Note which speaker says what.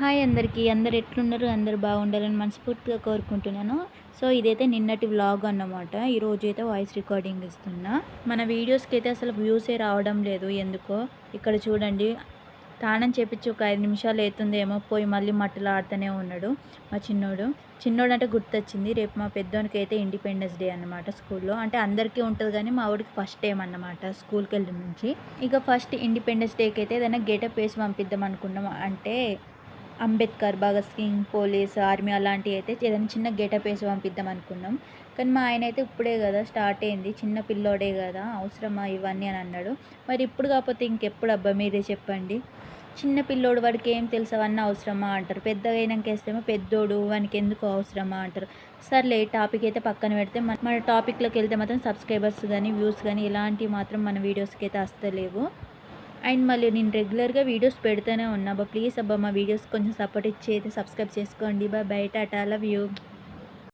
Speaker 1: Hi అందరికీ. అందరు ఎట్లున్నారు? అందరూ బాగుండాలని మనస్ఫూర్తిగా కోరుకుంటున్నాను. సో, ఇదైతే నిన్నటి వ్లాగ్ అన్నమాట. ఈరోజైతే వాయిస్ రికార్డింగ్ ఇస్తున్నా. మన వీడియోస్‌కైతే అసలు వ్యూసే రావడం లేదు ఎందుకో. ఇక్కడ చూడండి, తానం చేపిచ్చి ఒక 5 నిమిషాలు అయితుందేమో పోయి మళ్ళీ మట్టిలో ఆడుతూనే ఉన్నాడు మా చిన్నోడు. చిన్నోడంటే గుర్తొచ్చింది. రేపు మా పెద్దోనికైతే ఇండిపెండెన్స్ డే అన్నమాట స్కూల్‌లో. అంటే అందరికీ ఉంటది గానీ మా వోడికి ఫస్ట్ టైమ్ అన్నమాట స్కూల్‌కెళ్ళిన నుంచి. ఇక ఫస్ట్ ఇండిపెండెన్స్ డేకి అయితే ఏదైనా గెటప్ ఏసి పంపిద్దాం అనుకున్నాం. అంటే అంబేద్కర్, భగత్ సింగ్, పోలీస్, ఆర్మీ అలాంటివి అయితే ఏదైనా చిన్న గెటప్ వేసి పంపిద్దాం అనుకున్నాం. కానీ మా ఆయన అయితే ఇప్పుడే కదా స్టార్ట్ అయింది, చిన్న పిల్లోడే కదా అవసరమా ఇవన్నీ అని అన్నాడు. మరి ఇప్పుడు కాకపోతే ఇంకెప్పుడు అబ్బా మీరే చెప్పండి. చిన్న పిల్లోడు వాడికి ఏం తెలుసు అవన్నీ అవసరమా అంటారు. పెద్దగా అయినాక వేస్తేమో పెద్దోడు వానికి ఎందుకు అవసరమా అంటారు. సర్లే టాపిక్ అయితే పక్కన పెడితే మన టాపిక్లోకి వెళ్తే మాత్రం సబ్స్క్రైబర్స్ కానీ వ్యూస్ కానీ ఇలాంటివి మాత్రం మన వీడియోస్కి అయితే వస్తలేవు. అండ్ మళ్ళీ నేను రెగ్యులర్గా వీడియోస్ పెడుతూనే ఉన్నా. ప్లీజ్ అబ్బా మా వీడియోస్ కొంచెం సపోర్ట్ ఇచ్చి అయితే సబ్స్క్రైబ్ చేసుకోండి. Bye tata, love you.